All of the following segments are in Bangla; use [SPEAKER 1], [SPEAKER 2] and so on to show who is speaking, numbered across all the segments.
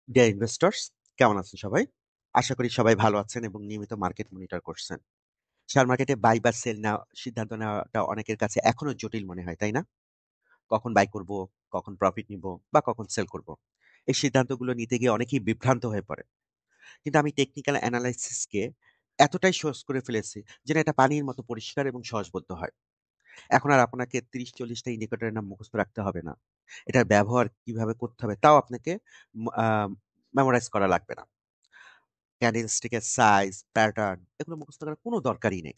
[SPEAKER 1] ডিয়ার ইনভেস্টর্স, কেমন আছেন সবাই? আশা করি সবাই ভালো আছেন এবং নিয়মিত মার্কেট মনিটর করছেন। শেয়ার মার্কেটে বাই বা সেল নেওয়া সিদ্ধান্ত নেওয়াটা অনেকের কাছে এখনো জটিল মনে হয়, তাই না? কখন বাই করব, কখন প্রফিট নিব বা কখন সেল করব। এই সিদ্ধান্তগুলো নিতে গিয়ে অনেকেই বিভ্রান্ত হয়ে পড়ে। কিন্তু আমি টেকনিক্যাল অ্যানালাইসিসকে এতটাই সহজ করে ফেলেছি যেন এটা পানির মতো পরিষ্কার এবং সহজবোধ্য হয়। এখন আর আপনাকে ৩০-৪০ টা ইন্ডিকেটরের নাম মুখস্থ রাখতে হবে না। এটার ব্যবহার কিভাবে করতে হবে তাও আপনাকে ম আ মেমোরাইজ করা লাগবে না। ক্যান্ডেলস্টিকের সাইজ, প্যাটার্ন এগুলো মুখস্থ করার কোনো দরকারই নেই।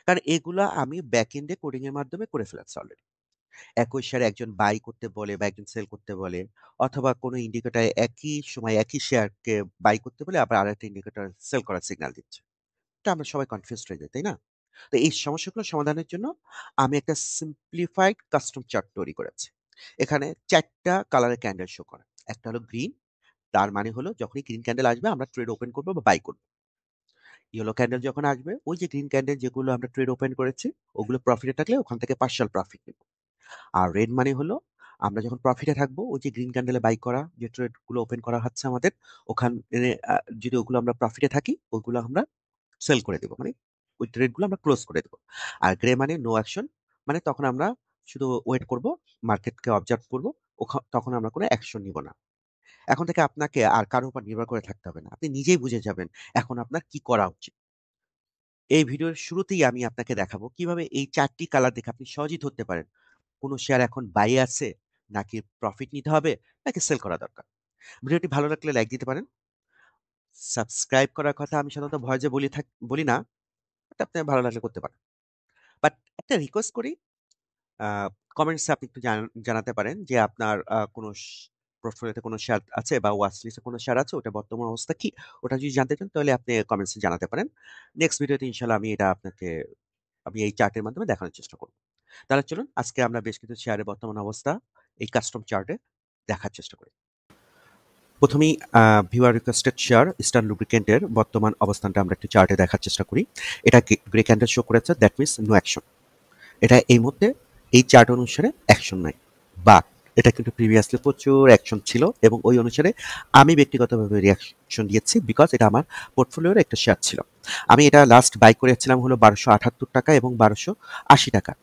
[SPEAKER 1] কারণ এগুলা আমি ব্যাক এন্ডে কোডিং এর মাধ্যমে করে ফেলেছি অলরেডি। একই শেয়ারে একজন বাই করতে বলে বা একজন সেল করতে বলে অথবা কোনো ইন্ডিকেটরে একই সময় একই শেয়ারকে বাই করতে বলে আবার আরেকটা ইন্ডিকেটর সেল করার সিগন্যাল দিচ্ছে। এটা আমরা সবাই কনফিউজড হয়ে যাই, তাই না? তো এই সমস্যাগুলো সমাধানের জন্য আমি একটা সিম্পলিফাইড কাস্টম চার্ট তৈরি করেছি। এখানে ৪ টা কালারের ক্যান্ডেল শো করে। একটা হলো গ্রিন, তার মানে হলো যখনই গ্রিন ক্যান্ডেল আসবে আমরা ট্রেড ওপেন করব বা বাই করব। ইয়েলো ক্যান্ডেল যখন আসবে ওই যে গ্রিন ক্যান্ডেল যেগুলো আমরা ট্রেড ওপেন করেছি ওগুলো প্রফিটে থাকলে ওখান থেকে পার্শাল প্রফিট নেব। আর রেড মানে হলো আমরা যখন প্রফিটে থাকবো ওই যে গ্রিন ক্যান্ডেলে বাই করা যে ট্রেড গুলো ওপেন করা হচ্ছে আমাদের ওখানে যদি ওগুলো আমরা প্রফিটে থাকি ওগুলো আমরা সেল করে দেবো, মানে ওই ট্রেড গুলো আমরা ক্লোজ করে দেবো। আর গ্রে মানে নো অ্যাকশন, মানে তখন আমরা শুধু ওয়েট করব, মার্কেটকে অবজার্ভ করব, তখন আমরা কোনো অ্যাকশন নিব না। এখন থেকে আপনাকে আর কারোর উপর নির্ভর করে থাকতে হবে না, আপনি নিজেই বুঝে যাবেন এখন আপনার কি করা উচিত। এই ভিডিওর শুরুতেই আমি আপনাকে দেখাবো কিভাবে এই ৪ টি কালার দেখে আপনি সহজেই ধরতে পারেন কোন শেয়ার এখন বাই আছে, নাকি প্রফিট নিতে হবে, নাকি সেল করা দরকার। ভিডিওটি ভালো লাগলে লাইক দিতে পারেন। সাবস্ক্রাইব করার কথা আমি সাধারণত ভয়েসে বলি না, বাট আপনি ভালো লাগলে করতে পারেন। বাট একটা রিকোয়েস্ট করি, আ কমেন্টসে আপনি একটু জানাতে পারেন যে আপনার কোন পোর্টফোলিওতে কোন শেয়ার আছে বা ওয়াচ লিস্টে কোন শেয়ার আছে ওটার বর্তমান অবস্থা কি? ওটা যদি জানতে চান তাহলে আপনি কমেন্টসে জানাতে পারেন। নেক্সট ভিডিওতে ইনশাআল্লাহ আমি এই চার্টের মাধ্যমে দেখানোর চেষ্টা করব। তাহলে চলুন আজকে আমরা বেশ কিছু শেয়ারের বর্তমান অবস্থা এই কাস্টম চার্টে দেখার চেষ্টা করি। প্রথমেই ভিউয়ার রিকোয়েস্টেড শেয়ার ইস্টার্ন লুব্রিকেন্টের বর্তমান অবস্থানটা আমরা একটু চার্টে দেখার চেষ্টা করি। এটা গ্রে ক্যান্ডেল শো করেছে, দ্যাট মিনস নো অ্যাকশন। এটা এই মুহূর্তে এই চার্ট অনুসারে অ্যাকশন নাই, বাট এটা কিন্তু প্রিভিয়াসলি প্রচুর অ্যাকশন ছিল এবং ওই অনুসারে আমি ব্যক্তিগতভাবে রিয়াকশন দিয়েছি বিকজ এটা আমার পোর্টফোলিওর একটা শেয়ার ছিল। আমি এটা লাস্ট বাই করেছিলাম হলো ১২৭৮ টাকা এবং ১২৮০ টাকা।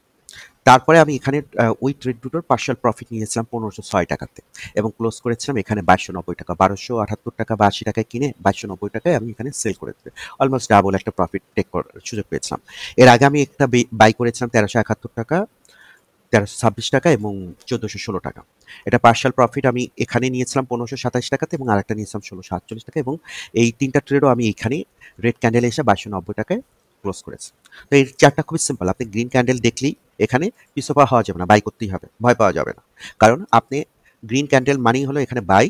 [SPEAKER 1] তারপরে আমি এখানে ওই ট্রেড দুটোর পার্শাল প্রফিট নিয়েছিলাম ১৫০৬ টাকাতে এবং ক্লোজ করেছিলাম এখানে ২২৯০ টাকা। ১২৭৮ টাকা বা ৮০ টাকায় কিনে ২২৯০ টাকায় আমি এখানে সেল করে দিতে অলমোস্ট ডাবল একটা প্রফিট টেক করার সুযোগ পেয়েছিলাম। এর আগে আমি একটা বাই করেছিলাম ১৩৭১ টাকা, ১৩২৬ টাকা এবং ১৪১৬ টাকা। এটা পার্শাল প্রফিট আমি এখানে নিয়েছিলাম ১৫২৭ টাকাতে এবং আরেকটা নিয়েছিলাম ১৬৪৮ টাকা এবং এই ৩ টা ট্রেডও আমি এইখানেই রেড ক্যান্ডেলে এসে ২২৯০ টাকায় ক্লোজ করেছি। তো এই চার্টটা খুবই সিম্পল। আপনি গ্রিন ক্যান্ডেল দেখলেই এখানে পিছপা হওয়া যাবে না, বাই করতেই হবে। ভয় পাওয়া যাবে না। কারণ আপনি গ্রিন ক্যান্ডেল মানেই হলো এখানে বাই,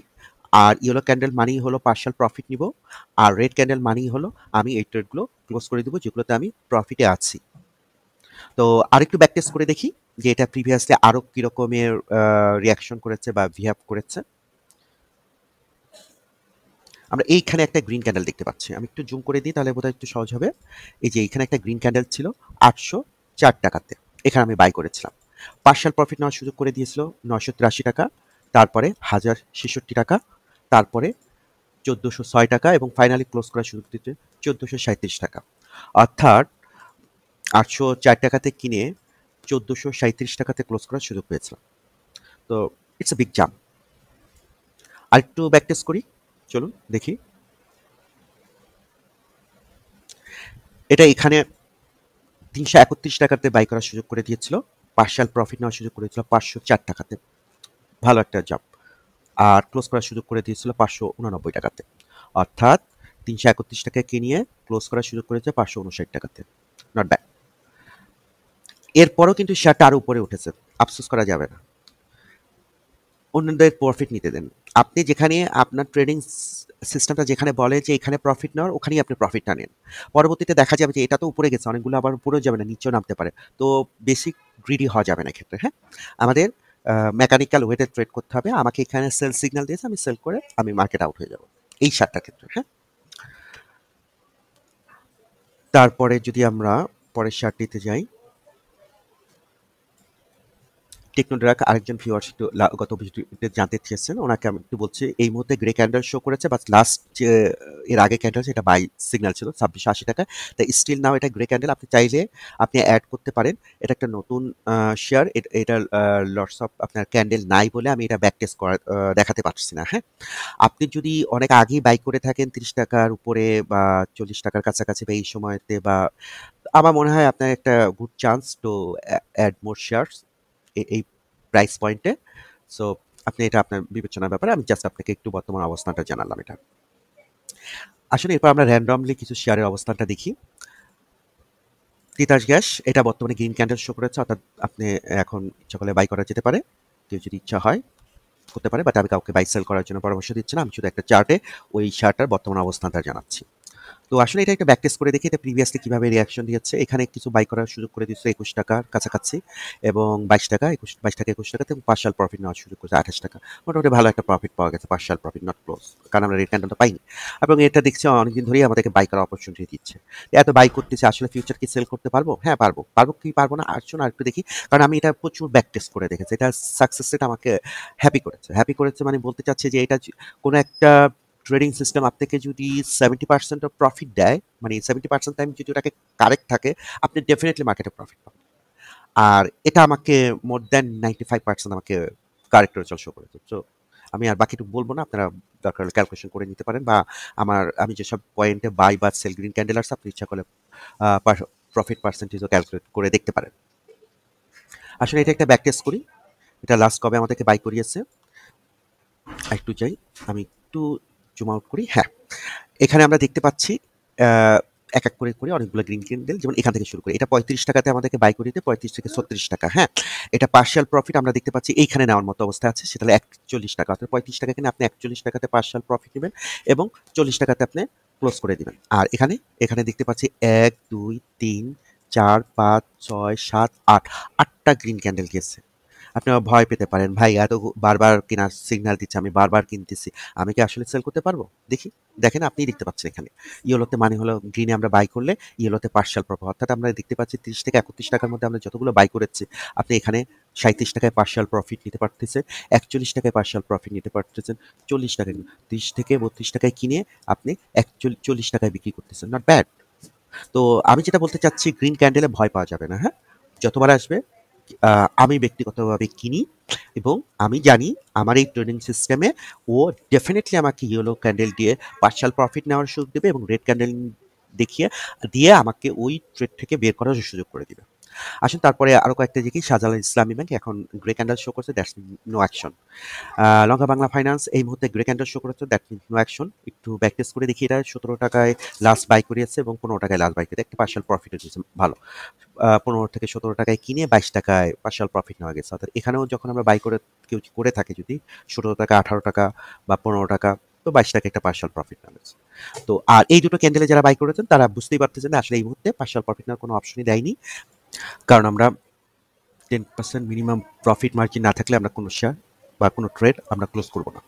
[SPEAKER 1] আর ইয়েলো ক্যান্ডেল মানেই হলো পার্শাল প্রফিট নিব, আর রেড ক্যান্ডেল মানেই হলো আমি এই ট্রেডগুলো ক্লোজ করে দিব যেগুলোতে আমি প্রফিটে আছি। তো আরেকটু ব্যাক টেস্ট করে দেখি যে এটা প্রিভিয়াসলি আরো কি রকমের রিঅ্যাকশন করেছে বা বিহেভ করেছে। আমরা এইখানে একটা গ্রিন ক্যান্ডেল দেখতে পাচ্ছি। আমি একটু জুম করে দিই তাহলে বোধহয় একটু সহজ হবে। এই যে এইখানে একটা গ্রিন ক্যান্ডেল ছিল ৮০৪ টাকাতে। এখানে আমি বাই করেছিলাম। পার্শাল প্রফিট নেওয়ার সুযোগ করে দিয়েছিল ৯৮৩ টাকা, তারপরে ১০৬৬ টাকা, তারপরে ১৪০৬ টাকা এবং ফাইনালি ক্লোজ করার সুযোগ দিতে ১৪৩৭ টাকা। অর্থাৎ ৮০৪ টাকাতে কিনে ১৪৩৭ টাকাতে ক্লোজ করার সুযোগ পেয়েছিলাম। তো ইটস এ বিগ জাম্প। আরেকটু ব্যাক টেস্ট করি, চলুন দেখি। এটা এখানে ৩৩১ টাকাতে বাই করার সুযোগ করে দিয়েছিল, পার্শাল প্রফিট নেওয়ার সুযোগ করে দিয়েছিল ৫০৪ টাকাতে, ভালো একটা জাম্প। আর ক্লোজ করার সুযোগ করে দিয়েছিল ৫৮৯ টাকাতে। অর্থাৎ ৩৩১ টাকায় কিনিয়ে ক্লোজ করার সুযোগ করেছে ৫৫৯ টাকাতে। Not bad. এরপরও কিন্তু শেয়ারটা আরো উপরে উঠেছে, আফসোস করা যাবে না। অন্যদের প্রফিট নিতে দেন। আপনি যেখানে আপনার ট্রেডিং সিস্টেমটা যেখানে বলে যে এখানে প্রফিট নেওয়ার ওখানেই আপনি প্রফিটটা নেন। পরবর্তীতে দেখা যাবে যে এটা তো উপরে গেছে, অনেকগুলো আবার উপরেও যাবে না, নিচেও নামতে পারে। তো বেশি গ্রিডি হওয়া যাবে না এক্ষেত্রে, হ্যাঁ? আমাদের মেকানিক্যাল ওয়েতে ট্রেড করতে হবে। আমাকে এখানে সেল সিগন্যাল দিয়েছে, আমি সেল করে আমি মার্কেট আউট হয়ে যাব। এই ৭ টার ক্ষেত্রে, হ্যাঁ? তারপরে যদি আমরা পরের শেয়ারটিতে যাই, টেকনোড্রাক আরেকজন ভিউয়ার্স একটু গত ভিডিওতে জানতে চেয়েছেন, ওনাকে আমি একটু বলছি এই মুহূর্তে গ্রে ক্যান্ডেল শো করেছে, বাট লাস্ট যে এর আগে ক্যান্ডেল সেটা বাই সিগন্যাল ছিল 2680 টাকা। তাই স্টিল নাও এটা গ্রে ক্যান্ডেল, আপনি চাইলে আপনি অ্যাড করতে পারেন। এটা একটা নতুন শেয়ার, এটা লটস অফ আপনার ক্যান্ডেল নাই বলে আমি এটা ব্যাক টেস্ট করা দেখাতে পারছি না। হ্যাঁ, আপনি যদি অনেক আগেই বাই করে থাকেন 30 টাকার উপরে বা 40 টাকার কাছাকাছি বা এই সময়তে, বা আমার মনে হয় আপনার একটা good chance to add more shares এই প্রাইস পয়েন্টে। সো আপনি এটা আপনার বিবেচনার ব্যাপারে, আমি জাস্ট আপনাকে একটু বর্তমান অবস্থানটা জানালাম এটা। আসলে এরপর আমরা র্যান্ডমলি কিছু শেয়ারের অবস্থানটা দেখি। তিতাস গ্যাস এটা বর্তমানে গ্রিন ক্যান্ডেল শো করেছে, অর্থাৎ আপনি এখন ইচ্ছা করলে বাই করা যেতে পারে, কেউ যদি ইচ্ছা হয় করতে পারে, বাট আমি কাউকে বাই সেল করার জন্য পরামর্শ দিচ্ছি না, আমি শুধু একটা চার্টে ওই শেয়ারটার বর্তমান অবস্থানটা জানাচ্ছি। তো আসলে এটা একটা ব্যাক টেস্ট করে দেখি এটা প্রিভিয়াসলি কিভাবে রিঅ্যাকশন দিয়েছে। এখানে কিছু বাই করার সুযোগ করে দিচ্ছে 21 টাকার কাছাকাছি, এবং 22 টাকা, 22 টাকা 21 টাকাতে, এবং পার্শাল প্রফিট নেওয়ার সুযোগ করেছে 28 টাকা। মোটামুটি ভালো একটা প্রফিট পাওয়া গেছে, পার্শাল প্রফিট, নট ক্লোজ, কারণ আমরা রেড ক্যান্ডেলটা পাইনি। এবং এটা দেখছি অনেকদিন ধরেই আমাদেরকে বাই করার অপরচুনিটি দিচ্ছে। এত বাই করতেছে, আসলে ফিউচার কি সেল করতে পারবো? হ্যাঁ পারবো। পারবো কি পারবো না আসুন আর একটু দেখি, কারণ আমি এটা প্রচুর ব্যাক টেস্ট করে দেখেছি। এটা সাকসেস রেট আমাকে হ্যাপি করেছে মানে বলতে চাচ্ছি যে এটা কোনো একটা ট্রেডিং সিস্টেম আপনাকে যদি 70% অফ প্রফিট দেয়, মানে 70% টাইম যদি ওটাকে কারেক্ট থাকে, আপনি ডেফিনেটলি মার্কেটে প্রফিট পাবেন। আর এটা আমাকে মোর দ্যান 95% আমাকে কারেক্ট রেজাল্ট শো করেছে। সো আমি আর বাকিটুকু বলবো না, আপনারা দরকার হলে ক্যালকুলেশন করে নিতে পারেন, বা আমি যেসব পয়েন্টে বাই বা সেল গ্রিন ক্যান্ডেল আছে আপনি ইচ্ছা করলে প্রফিট পার্সেন্টেজও ক্যালকুলেট করে দেখতে পারেন। আসলে এটা একটা ব্যাক টেস্ট করি, এটা লাস্ট কবে আমাদেরকে বাই করিয়েছে একটু চাই, আমি একটু জুম আউট করি। হ্যাঁ, এখানে আমরা দেখতে পাচ্ছি এক এক করে অনেকগুলো গ্রিন ক্যান্ডেল, যেমন এখান থেকে শুরু করি, এটা 35 টাকাতে আমাদেরকে বাই করে দিতে, 35 থেকে 36 টাকা। হ্যাঁ, এটা পার্শিয়াল প্রফিট আমরা দেখতে পাচ্ছি এইখানে নেওয়ার মতো অবস্থা আছে, সেটা হলো 41 টাকা, অর্থাৎ 35 টাকা কিনে আপনি 41 টাকাতে পার্শিয়াল প্রফিট নেবেন, এবং 40 টাকাতে আপনি ক্লোজ করে দিবেন। আর এখানে এখানে দেখতে পাচ্ছি 1 2 3 4 5 6 7 8 আটটা গ্রিন ক্যান্ডেল গেছে। আপনি ভয় পেতে পারেন, ভাই এত বারবার কেনার সিগন্যাল দিচ্ছে, আমি বারবার কিনতেছি, আমি কি আসলে সেল করতে পারবো? দেখি, দেখেন আপনিই দেখতে পাচ্ছেন এখানে ইয়েলোতে মানে হলো গ্রিনে আমরা বাই করলে ইয়েলোতে পার্শাল প্রফিট, অর্থাৎ আমরা দেখতে পাচ্ছি 30 থেকে 31 টাকার মধ্যে আমরা যতগুলো বাই করেছি, আপনি এখানে 37 টাকায় পার্শাল প্রফিট নিতে পারতেছেন, 41 টাকায় পার্শাল প্রফিট নিতে পারতেছেন, 40 টাকায়, 30 থেকে 32 টাকায় কিনে আপনি 40 টাকায় বিক্রি করতেছেন, নট ব্যাড। তো আমি যেটা বলতে চাচ্ছি, গ্রিন ক্যান্ডেলে ভয় পাওয়া যাবে না। হ্যাঁ, যতবার আসবে আমি ব্যক্তিগতভাবে কিনি, এবং আমি জানি আমার এই ট্রেডিং সিস্টেমে ও ডেফিনেটলি আমাকে ইয়েলো ক্যান্ডেল দিয়ে পার্শাল প্রফিট নেওয়ার সুযোগ দেবে, এবং রেড ক্যান্ডেল দিয়ে আমাকে ওই ট্রেড থেকে বের করার সুযোগ করে দিবে। আসুন তারপরে আরো কয়েকটা দেখি। শাহজালাল ইসলামী ব্যাংক এখন গ্রে ক্যান্ডেল শো করছে, that's no action. Lanka Bangla Finance এই মুহূর্তে গ্রে ক্যান্ডেল শো করেছে, দ্যাট মিনস নো অ্যাকশন। একটু ব্যাক টেস্ট করে দেখি, এটা 17 টাকায় লাস্ট বাই করিয়েছে, এবং 15 টাকায় লাস্ট বাই করে একটা পার্শাল প্রফিট হয়েছে ভালো। 15 থেকে 17 টাকায় কিনে 22 টাকায় পার্শাল প্রফিট নেওয়া গেছে, অর্থাৎ এখানেও যখন আমরা বাই করে কেউ করে থাকে, যদি 17 টাকা 18 টাকা বা 15 টাকা, তো 22 টাকা একটা পার্শাল প্রফিট নেওয়া গেছে। তো আর এই দুটো ক্যান্ডেলে যারা বাই করেছেন তারা বুঝতেই পারতেছেন যে আসলে এই মুহূর্তে পার্শাল প্রফিট নেওয়ার কোনো অপশনই দেয়নি, কারণ আমরা 10% মিনিমাম প্রফিট মার্জিন না থাকলে আমরা কোনো শেয়ার বা কোনো ট্রেড আমরা ক্লোজ করবো না,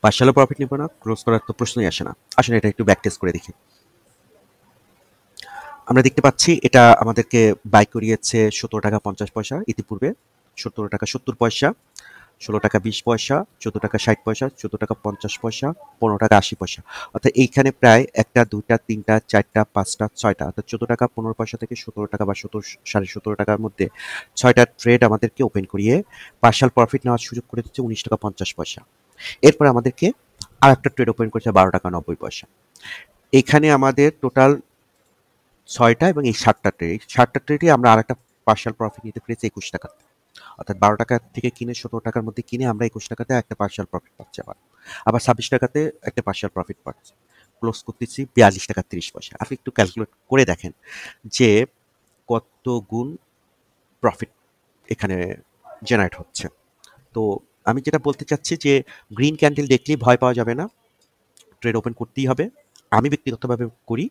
[SPEAKER 1] পার্শালও প্রফিট নিব না, ক্লোজ করার তো প্রশ্নই আসে না। আসলে এটা একটু ব্যাক টেস্ট করে দেখি। আমরা দেখতে পাচ্ছি এটা আমাদেরকে বাই করিয়েছে 17 টাকা 50 পয়সা ইতিপূর্বে, 17 টাকা 70 পয়সা, 16 টাকা 20 পয়সা, 14 টাকা 60 পয়সা, 14 টাকা 50 পয়সা, 15 টাকা 80 পয়সা, অর্থাৎ এইখানে প্রায় একটা দুইটা তিনটা চারটা পাঁচটা ছয়টা, অর্থাৎ 14 টাকা 15 পয়সা থেকে 17 টাকা বা 17 সাড়ে 17 টাকার মধ্যে ছয়টা ট্রেড আমাদেরকে ওপেন করিয়ে পার্শাল প্রফিট নেওয়ার সুযোগ করে দিচ্ছে 19 টাকা 50 পয়সা। এরপর আমাদেরকে আর একটা ট্রেড ওপেন করেছে 12 টাকা 90 পয়সা। এখানে আমাদের টোটাল 6টা, এবং এই 7টা ট্রেড, এই 7টা ট্রেডে আমরা আরেকটা পার্শাল প্রফিট নিতে পেরেছি 21 টাকা, অর্থাৎ 12 টাকা থেকে কিনে 17 টাকার মধ্যে কিনে আমরা 21 টাকাতে একটা পার্শাল প্রফিট পাচ্ছি, আবার 26 টাকাতে একটা পার্শাল প্রফিট পাচ্ছি, ক্লোজ করতেছি 42 টাকা 30 পয়সা। আপনি একটু ক্যালকুলেট করে দেখেন যে কত গুণ প্রফিট এখানে জেনারেট হচ্ছে। তো আমি যেটা বলতে চাচ্ছি যে গ্রিন ক্যান্ডেল দেখলেই ভয় পাওয়া যাবে না, ট্রেড ওপেন করতেই হবে। আমি ব্যক্তিগতভাবে করি,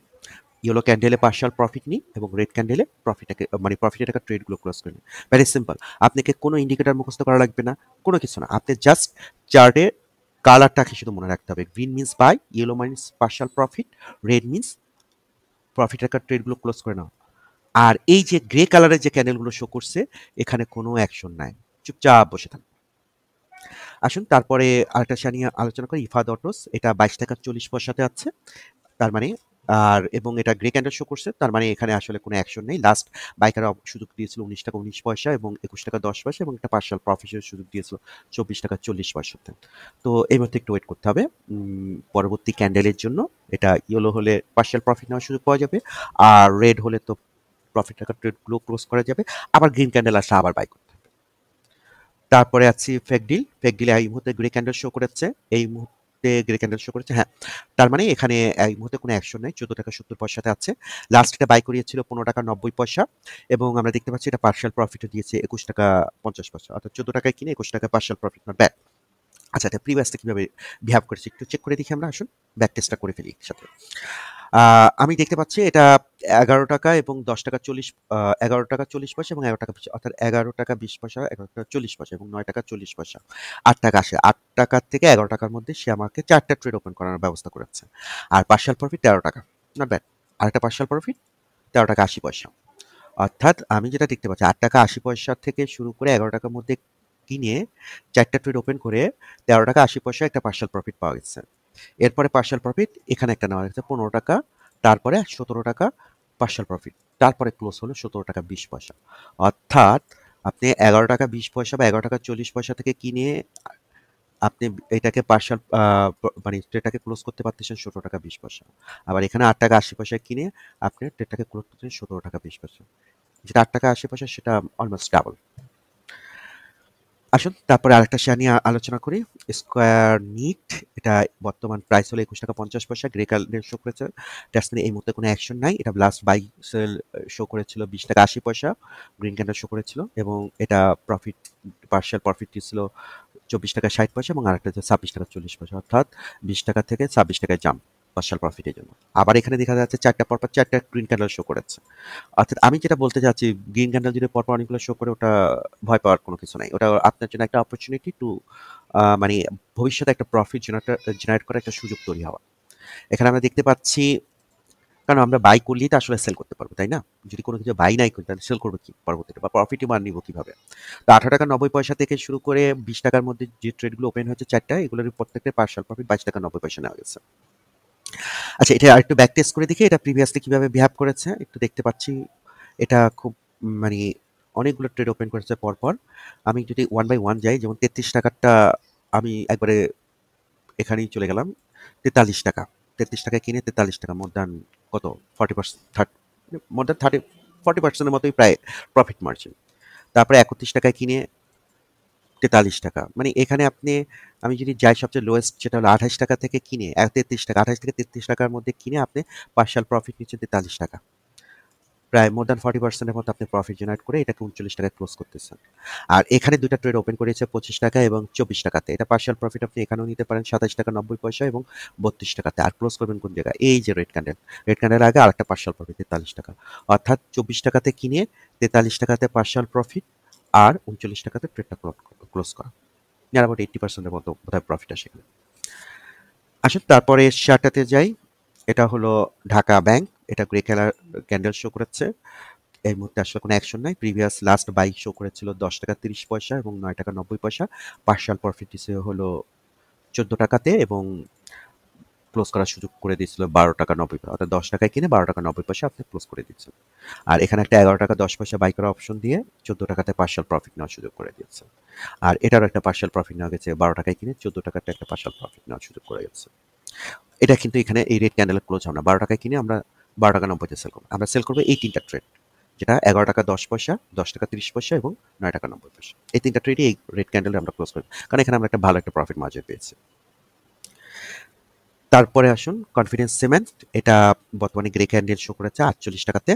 [SPEAKER 1] ইয়েলো ক্যান্ডেলে পার্শাল প্রফিট নিই, এবং রেড ক্যান্ডেলে প্রফিটটাকে মানে প্রফিটের টাকা ট্রেডগুলো ক্লোজ করে নিই। ভেরি সিম্পল, আপনাকে কোনো ইন্ডিকেটার মুখস্থ করা লাগবে না, কোনো কিছু না, আপনি জাস্ট চার্টে কালারটাকে শুধু মনে রাখতে হবে। Green means buy, yellow means partial profit, red means প্রফিটের টাকা ট্রেডগুলো ক্লোজ করে নাও। আর এই যে গ্রে কালারের যে ক্যান্ডেলগুলো শো করছে, এখানে কোনো অ্যাকশন নাই, চুপচাপ বসে থাকবো। আসুন তারপরে আরেকটা শেয়ার নিয়ে আলোচনা করি, ইফাদ অটোস। এটা 22 টাকা 40 পয়সাতে আছে। তার মানে এবং এটা গ্রে ক্যান্ডেল শো করছে, তার মানে এখানে আসলে কোনো অ্যাকশন নেই। লাস্ট বাইকার সুযোগ দিয়েছিল 19 টাকা 19 পয়সা এবং 21 টাকা 10 পয়সা, এবং একটা পার্শাল প্রফিটের সুযোগ দিয়েছিল 24 টাকা 40 পয়সাতে। তো এই মুহূর্তে একটু ওয়েট করতে হবে পরবর্তী ক্যান্ডেলের জন্য। এটা ইয়েলো হলে পার্শাল প্রফিট নেওয়ার সুযোগ পাওয়া যাবে, আর রেড হলে তো প্রফিট টাকা ট্রেডগুলো ক্লোজ করা যাবে। আবার গ্রিন ক্যান্ডেল আসলে আবার বাই করতে হবে। তারপরে আছি ফেক ডিলে এই মুহূর্তে গ্রে ক্যান্ডেল শো করেছে, এই মুহূর্তে গ্রে ক্যান্ডেল শো করেছে, হ্যাঁ। তার মানে এখানে এই মুহূর্তে কোনো অ্যাকশন নেই, 14 টাকা 70 পয়সাতে আছে। লাস্ট এটা বাই করিয়েছিল 15 টাকা 90 পয়সা, এবং আমরা দেখতে পাচ্ছি এটা পার্শাল প্রফিটও দিয়েছে 21 টাকা 50 পয়সা, অর্থাৎ 14 টাকায় কিনে 21 টাকা পার্শাল প্রফিট, নট ব্যাড। আচ্ছা, এটা প্রিভিয়াসটা কিভাবে বিহেভ করেছে একটু চেক করে দেখি আমরা। আসুন ব্যাক টেস্টটা করে ফেলি একসাথে। আমি দেখতে পাচ্ছি এটা 11 টাকা এবং 10 টাকা 40, 11 টাকা 40 পয়সা এবং 11 টাকা, অর্থাৎ 11 টাকা 20 পয়সা, 11 টাকা 40 পয়সা এবং 9 টাকা 40 পয়সা। 8 টাকা আসে, 8 টাকা থেকে 11 টাকার মধ্যে সে আমাকে 4টা ট্রেড ওপেন করানোর ব্যবস্থা করেছে। আর পার্শাল প্রফিট 13 টাকা, নট ব্যাড। আরেকটা পার্শাল প্রফিট 13 টাকা 80 পয়সা। অর্থাৎ আমি যেটা দেখতে পাচ্ছি 8 টাকা 80 পয়সা থেকে শুরু করে 11 টাকার মধ্যে কিনে 4টা ট্রেড ওপেন করে 13 টাকা 80 পয়সা একটা পার্শাল প্রফিট পাওয়া গেছে। এরপরে পার্শাল প্রফিট এখানে একটা নেওয়া গেছে 15 টাকা, তারপরে 17 টাকা পার্শাল প্রফিট, তারপরে ক্লোজ হলো 17 টাকা 20 পয়সা। অর্থাৎ আপনি 11 টাকা 20 পয়সা বা 11 টাকা 40 পয়সা থেকে কিনে আপনি এটাকে পার্শাল মানে ট্রেডটাকে ক্লোজ করতে পারতেছেন 17 টাকা 20 পয়সা। আবার এখানে 8 টাকা 80 পয়সায় কিনে আপনি ট্রেডটাকে ক্লোজ করতেছেন 17 টাকা 20 পয়সা, যেটা 8 টাকা 80 পয়সা সেটা অলমোস্ট ডাবল। আসুন তারপরে আরেকটা শেয়ার নিয়ে আলোচনা করি, স্কোয়ার নিট। এটা বর্তমান প্রাইস হলো 21 টাকা 50 পয়সা, গ্রে কালার শো করেছে। দ্যাটস মিন এই মুহূর্তে কোনো অ্যাকশন নাই। এটা লাস্ট বাই সেল শো করেছিল 20 টাকা 80 পয়সা, গ্রিন ক্যান্ডেল শো করেছিল, এবং এটা প্রফিট পার্শাল প্রফিট ছিল 24 টাকা 60 পয়সা, এবং আরেকটা হচ্ছে 26 টাকা 40 পয়সা, অর্থাৎ 20 টাকা থেকে 26 টাকায় জাম্প পার্শাল প্রফিটের জন্য। আবার এখানে দেখা যাচ্ছে 4টা পরপর 4টা গ্রিন ক্যান্ডেল শো করেছে। অর্থাৎ আমি যেটা বলতে চাচ্ছি, গ্রিন ক্যান্ডেল যদি পরপর অনেকগুলো শো করে, ওটা ভয় পাওয়ার কোনো কিছু নাই। ওটা আপনার জন্য একটা অপরচুনিটি টু মানে ভবিষ্যতে একটা প্রফিট জেনারেট করার একটা সুযোগ তৈরি হওয়া। এখানে আমরা দেখতে পাচ্ছি, কারণ আমরা বাই করলেই তো আসলে সেল করতে পারবো, তাই না? যদি কোনো কিছু বাই নাই করি তাহলে সেল করবো কি পরবর্তীতে, বা প্রফিটই মান নিবো কিভাবে? তো 18 টাকা 90 পয়সা থেকে শুরু করে 20 টাকার মধ্যে যে ট্রেডগুলো ওপেন হয়েছে 4টা, এগুলোর প্রত্যেকটা পার্শাল প্রফিট 22 টাকা 90 পয়সা নেওয়া গেছে। আচ্ছা, এটা আরেকটু ব্যাক টেস্ট করে দেখি এটা প্রিভিয়াসলি কিভাবে বিহেভ করেছে। একটু দেখতে পাচ্ছি এটা খুব মানে অনেকগুলো ট্রেড ওপেন করেছে পরপর। আমি যদি ওয়ান বাই ওয়ান যাই, যেমন 33 টাকারটা আমি একবারে এখানেই চলে গেলাম। 43 টাকা, 33 টাকায় কিনে 43 টাকা, মোর দ্যান কত 40%, মোর দ্যান 40%-এর মতোই প্রায় প্রফিট মার্জিন। তারপরে 31 টাকায় কিনে 43 টাকা, মানে এখানে আপনি, আমি যদি যাই সবচেয়ে লোয়েস্ট যেটা হলো 28 টাকা থেকে কিনে 33 টাকা, 28 থেকে 33 টাকার মধ্যে কিনে আপনি পার্শাল প্রফিট নিচ্ছেন 43 টাকা, প্রায় মোর দ্যান 40%-এর মতো আপনি প্রফিট জেনারেট করে এটাকে 39 টাকায় ক্লোজ করতেছেন। আর এখানে দুইটা ট্রেড ওপেন করেছে 25 টাকা এবং 24 টাকাতে। এটা পার্শাল প্রফিট আপনি এখানেও নিতে পারেন 27 টাকা 90 পয়সা এবং 32 টাকাতে। আর ক্লোজ করবেন কোন জায়গায়? এই যে রেড ক্যান্ডেল, রেড ক্যান্ডেলের আগে আরেকটা পার্শাল প্রফিট 43 টাকা, অর্থাৎ 24 টাকাতে কিনে 43 টাকাতে পার্শাল প্রফিট, আর 39 টাকাতে ট্রেডটা ক্লোজ করা। নিয়ার অ্যাবাউট 80%-এর মতো বোধহয় প্রফিট আসে এখানে। আসুন তারপরে শেয়ারটাতে যাই। এটা হলো ঢাকা ব্যাংক। এটা গ্রে কালার ক্যান্ডেল শো করেছে। এই মুহূর্তে আসলে কোনো অ্যাকশন নাই। প্রিভিয়াস লাস্ট বাই শো করেছিল 10 টাকা 30 পয়সা এবং 9 টাকা 90 পয়সা। পার্শাল প্রফিট দিছে হলো 14 টাকাতে এবং ক্লোজ করার সুযোগ করে দিয়েছিল 12 টাকা 90 পয়সা, অর্থাৎ 10 টাকায় কিনে 12 টাকা 90 পয়সা আপনি ক্লোজ করে দিচ্ছেন। আর এখানে একটা 11 টাকা 10 পয়সা বাই করার অপশন দিয়ে 14 টাকাতে পার্শাল প্রফিট নেওয়ার সুযোগ করে দিয়েছে। আর এটারও একটা পার্শাল প্রফিট নেওয়া গেছে 12 টাকায় কিনে 14 টাকাতে একটা পার্শাল প্রফিট নেওয়ার সুযোগ করে গেছে। এটা কিন্তু এখানে এই রেড ক্যান্ডেলের ক্লোজ হবে না। 12 টাকায় কিনে আমরা 12 টাকা 90-তে সেল করবো। আমরা সেল করবো এই 3টা ট্রেড, যেটা 11 টাকা 10 পয়সা, 10 টাকা 30 পয়সা এবং 9 টাকা 90 পয়সা। এই 3টা ট্রেডই এই রেড ক্যান্ডেলে আমরা ক্লোজ করি, কারণ এখানে আমরা একটা ভালো একটা প্রফিট মার্জিন পেয়েছি। তারপরে আসুন কনফিডেন্স সিমেন্ট। এটা বর্তমানে গ্রে ক্যান্ডেল শো করেছে 48 টাকাতে।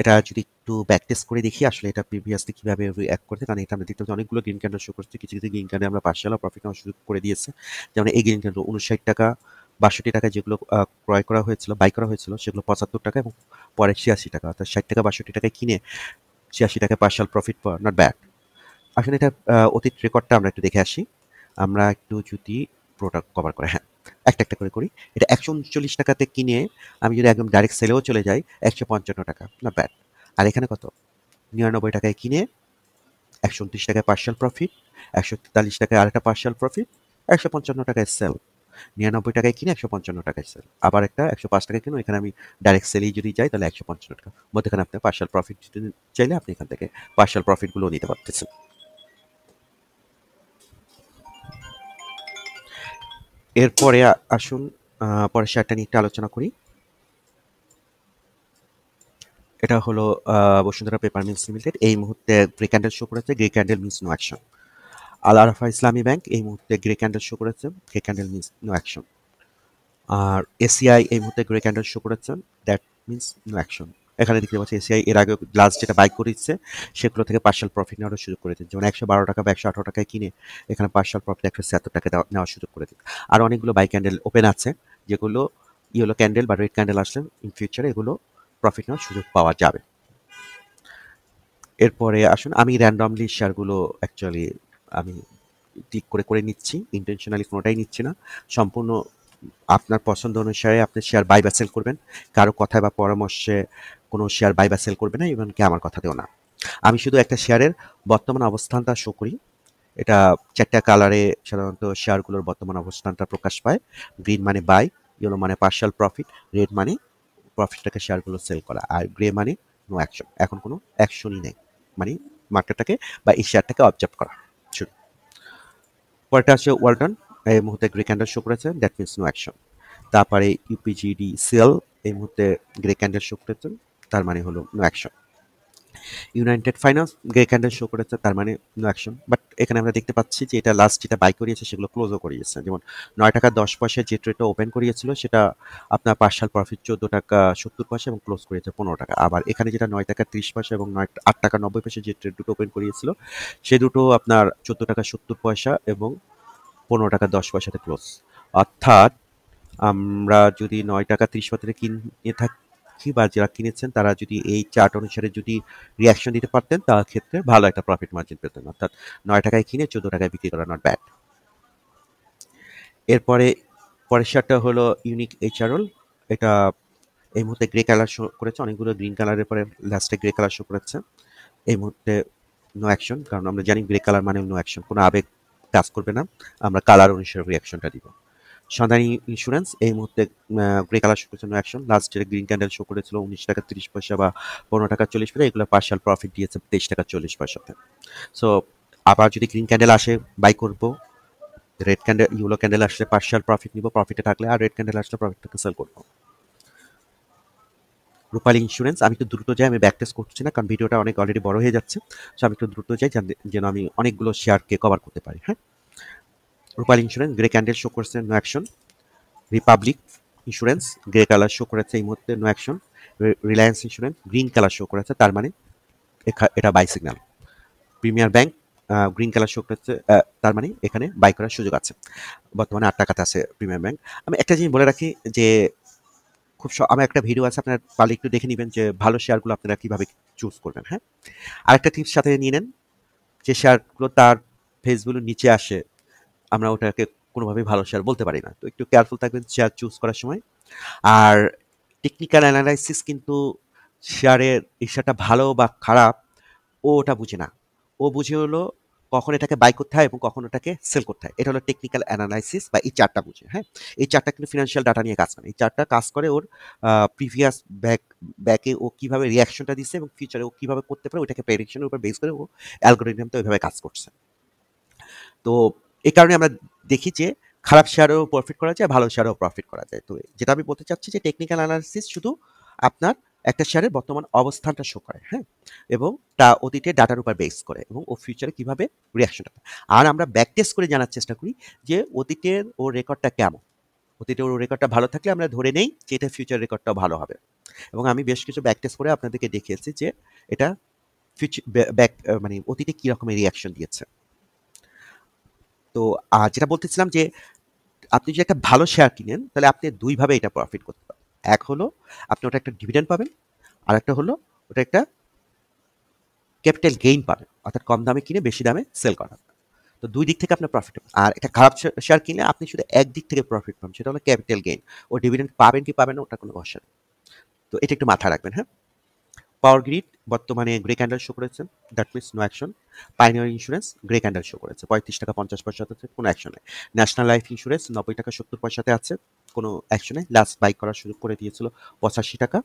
[SPEAKER 1] এটা যদি একটু ব্যাক টেস্ট করে দেখি আসলে এটা প্রিভিয়াসলি কিভাবে রিঅ্যাক্ট করছে, কারণ এটা আমরা দেখতে পাচ্ছি অনেকগুলো গ্রিন ক্যান্ডেল শো করছে, কিছু কিছু গ্রিন ক্যান্ডেল আমরা পার্শাল প্রফিট নেওয়ার সুযোগ করে দিয়েছে। যেমন এই গ্রিন ক্যান্ডেল 59 টাকা 62 টাকা যেগুলো ক্রয় করা হয়েছিল, বাই করা হয়েছিল, সেগুলো 75 টাকা এবং পরে 86 টাকা, অর্থাৎ 60 টাকা 62 টাকায় কিনে 86 টাকায় পার্শাল প্রফিট পাওয়া, নট ব্যাড। আসলে এটা অতীত রেকর্ডটা আমরা একটু দেখে আসি। আমরা একটু যদি প্রোডাক্ট কভার করে, হ্যাঁ, একটা একটা করে করি। এটা 139 টাকাতে কিনে আমি যদি একদম ডাইরেক্ট সেলেও চলে যাই 155 টাকা, নট ব্যাড। আর এখানে কত 99 টাকায় কিনে 129 টাকায় পার্শাল প্রফিট, 143 টাকায় আরেকটা পার্শাল প্রফিট, 155 টাকায় সেল। 99 টাকায় কিনে 155 টাকায় সেল। আবার একটা 105 টাকায় কিনো, এখানে আমি ডাইরেক্ট সেলেই যদি যাই তাহলে 155 টাকা। মধ্যেখানে আপনি পার্শাল প্রফিট চাইলে আপনি এখান থেকে পার্শাল প্রফিটগুলো নিতে পারতেছেন। এরপরে আসুন পরের শেয়ারটা নিয়ে একটু আলোচনা করি। এটা হলো বসুন্ধরা পেপার মিলস লিমিটেড। এই মুহূর্তে গ্রে ক্যান্ডেল শো করেছে, grey candle means no action. Al Arafah Islami bank এই মুহূর্তে গ্রে ক্যান্ডেল শো করেছে, grey candle means no action. আর এসিআই এই মুহূর্তে গ্রে ক্যান্ডেল শো করেছেন, দ্যাট মিনস নো অ্যাকশন। এখানে দেখতে পাচ্ছি এসিআই এর আগে লাস্ট যেটা বাই করে দিচ্ছে সেগুলো থেকে পার্শাল প্রফিট নেওয়ার সুযোগ করে দিন, যেমন 112 টাকা বা 118 টাকায় কিনে এখানে পার্শাল প্রফিট 176 টাকা নেওয়ার সুযোগ করে দিন। আর অনেকগুলো বাই ক্যান্ডেল ওপেন আছে যেগুলো ইয়েলো ক্যান্ডেল বা রেড ক্যান্ডেল আসলে ইন ফিউচারে এগুলো প্রফিট নেওয়ার সুযোগ পাওয়া যাবে। এরপরে আসুন আমি র্যান্ডমলি শেয়ারগুলো অ্যাকচুয়ালি আমি ক্লিক করে করে নিচ্ছি, ইন্টেনশনালি কোনোটাই নিচ্ছি না। সম্পূর্ণ আপনার পছন্দ অনুসারে আপনি শেয়ার বাই বা সেল করবেন। কারো কথায় বা পরামর্শে কোনো শেয়ার বাই বা সেল করবে না, এবং কি আমার কথাতেও না। আমি শুধু একটা শেয়ারের বর্তমান অবস্থানটা শো করি। এটা 4টা কালারে সাধারণত শেয়ারগুলোর বর্তমান অবস্থানটা প্রকাশ পায়। গ্রিন মানে বাই, ইয়েলো মানে পার্শাল প্রফিট, রেড মানে প্রফিটটাকে শেয়ারগুলো সেল করা, আর গ্রে মানে নো অ্যাকশন। এখন কোনো অ্যাকশনই নেই, মানে মার্কেটটাকে বা এই শেয়ারটাকে অবজার্ভ করা শুধু। পরেরটা হচ্ছে ওয়ালটন, এই মুহূর্তে গ্রে ক্যান্ডেল শো করেছে, দ্যাট মিনস নো অ্যাকশন। তারপরে ইউপিজিডি সেল এই মুহূর্তে গ্রে ক্যান্ডেল শো করেছে, তার মানে হলো no action. United Finance grey candle show করেছে, তার মানে নো অ্যাকশন। বাট এখানে আমরা দেখতে পাচ্ছি যে এটা লাস্ট যেটা বাই করিয়েছে সেগুলো ক্লোজও করিয়েছে, যেমন 9 টাকা 10 পয়সায় যে ট্রেডটা ওপেন করিয়েছিল সেটা আপনার পার্শাল প্রফিট 14 টাকা 70 পয়সা এবং ক্লোজ করিয়েছে 15 টাকা। আবার এখানে যেটা 9 টাকা 30 পয়সা এবং 8 টাকা 90 পয়সা যে ট্রেড দুটো ওপেন করিয়েছিল সে দুটো আপনার 14 টাকা 70 পয়সা এবং 15 টাকা 10 পয়সাতে ক্লোজ। অর্থাৎ আমরা যদি 9 টাকা 30 পয়সাতে কিনে থাকি বা যারা কিনেছেন তারা যদি এই চার্ট অনুসারে যদি রিয়াকশন দিতে পারতেন তার ক্ষেত্রে ভালো একটা প্রফিট মার্জিন পেতেন। অর্থাৎ 9 টাকায় কিনে 14 টাকায় বিক্রি করা নট ব্যাড। এরপরে পরের শেয়ারটা হলো ইউনিক এইচআরএল। এটা এই মুহূর্তে গ্রে কালার শো করেছে, অনেকগুলো গ্রিন কালারের পরে লাস্টে গ্রে কালার শো করেছে। এই মুহূর্তে নো অ্যাকশন, কারণ আমরা জানি গ্রে কালার মানে নো অ্যাকশন, কোনো আবেগ কাজ করবে না, আমরা কালার অনুসারে রিয়াকশনটা দিব। সন্ধানী ইন্স্যুরেন্স এই মুহূর্তে গ্রে কালার শো করেছে, নো অ্যাকশন। লাস্ট যেটা গ্রিন ক্যান্ডেল শো করেছিল 19 টাকা 30 পয়সা বা 15 টাকা 40 পয়সা, এগুলো পার্শাল প্রফিট দিয়েছে 23 টাকা 40 পয়সাতে। সো আবার যদি গ্রিন ক্যান্ডেল আসে বাই করবো, রেড ক্যান্ডেল ইউলো ক্যান্ডেল আসলে পার্শাল প্রফিট নিব প্রফিটে থাকলে, আর রেড ক্যান্ডেল আসলে প্রফিটটাকে সেল করবো। রূপালী ইন্স্যুরেন্স আমি একটু দ্রুত যাই, আমি ব্যাক টেস্ট করছি না কারণ ভিডিওটা অনেক অলরেডি বড় হয়ে যাচ্ছে। সো আমি একটু দ্রুত যাই যেন আমি অনেকগুলো শেয়ারকে কভার করতে পারি। হ্যাঁ, Rupali Insurance grey candle show করছে, no action. Republic Insurance grey colour show করেছে, এই মুহূর্তে no action. Reliance Insurance green colour show করেছে, তার মানে এটা buy signal. Premier Bank green colour show করেছে, তার মানে এখানে বাই করার সুযোগ আছে। বর্তমানে 8 টাকাতে আছে প্রিমিয়ার ব্যাংক। আমি একটা জিনিস বলে রাখি যে আমার একটা ভিডিও আছে, আপনার পারলে একটু দেখে নেবেন যে ভালো শেয়ারগুলো আপনারা কিভাবে চুজ করবেন। হ্যাঁ, আরেকটা টিপস সাথে নিয়ে নেন, যে শেয়ারগুলো তার ফেসগুলোর নিচে আসে আমরা ওটাকে কোনোভাবেই ভালো শেয়ার বলতে পারি না। তো একটু কেয়ারফুল থাকবেন শেয়ার চুজ করার সময়। আর টেকনিক্যাল অ্যানালাইসিস কিন্তু শেয়ারের এই শেয়ারটা ভালো বা খারাপ ও ওটা বুঝে না। ও বুঝে হলো কখন এটাকে বাই করতে হয় এবং কখন ওটাকে সেল করতে হয়। এটা হলো টেকনিক্যাল অ্যানালাইসিস বা এই চার্টটা বুঝে। হ্যাঁ, এই চার্টটা কিন্তু ফিনান্সিয়াল ডাটা নিয়ে কাজ করে। এই চার্টটা কাজ করে ওর প্রিভিয়াস ব্যাকে ও কিভাবে রিয়াকশনটা দিচ্ছে এবং ফিউচারে ও কিভাবে করতে পারে ওইটাকে প্রেডিকশনের উপর বেস করে ও অ্যালগোরিদমটা ওইভাবে কাজ করছে। তো এই কারণে আমরা দেখি যে খারাপ শেয়ারেও প্রফিট করা যায়, ভালো শেয়ারেও প্রফিট করা যায়। তো যেটা আমি বলতে চাচ্ছি যে টেকনিক্যাল অ্যানালিসিস শুধু আপনার একটা শেয়ারের বর্তমান অবস্থানটা শো করে, হ্যাঁ, এবং তা অতীতের ডাটার উপর বেস করে এবং ও ফিউচারে কিভাবে রিয়াকশনটা। আর আমরা ব্যাক টেস্ট করে জানার চেষ্টা করি যে অতীতের ও রেকর্ডটা কেমন। অতীতের ও রেকর্ডটা ভালো থাকলে আমরা ধরে নেই যে এটা ফিউচার রেকর্ডটাও ভালো হবে। এবং আমি বেশ কিছু ব্যাক টেস্ট করে আপনাদেরকে দেখিয়েছি যে এটা ফিউচার ব্যাক মানে অতীতে কী রকমের রিয়াকশন দিয়েছে। তো যেটা বলতেছিলাম যে আপনি যদি একটা ভালো শেয়ার কিনেন তাহলে আপনি দুইভাবে এটা প্রফিট করতে পারেন। এক হলো আপনি ওটা একটা ডিভিডেন্ড পাবেন, আর একটা হলো ওটা একটা ক্যাপিটাল গেইন পাবেন, অর্থাৎ কম দামে কিনে বেশি দামে সেল করা। তো দুই দিক থেকে আপনার প্রফিট। আর একটা খারাপ শেয়ার কিনলে আপনি শুধু একদিক থেকে প্রফিট পাবেন, সেটা হলো ক্যাপিটাল গেইন। ও ডিভিডেন্ড পাবেন কি পাবেন না ওটা কোনো ভরসা নেই। তো এটা একটু মাথায় রাখবেন। হ্যাঁ, পাওয়ার গ্রিড বর্তমানে গ্রে ক্যান্ডেল শো করেছে, that means no action. Pioneer Insurance grey candle show করেছে, 35 টাকা 50 পয়সাতে আছে, কোনো অ্যাকশন নেই। ন্যাশনাল লাইফ ইন্স্যুরেন্স 90 টাকা 70 পয়সাতে আছে, কোনো অ্যাকশনে। লাস্ট বাই করার সুযোগ করে দিয়েছিল 85 টাকা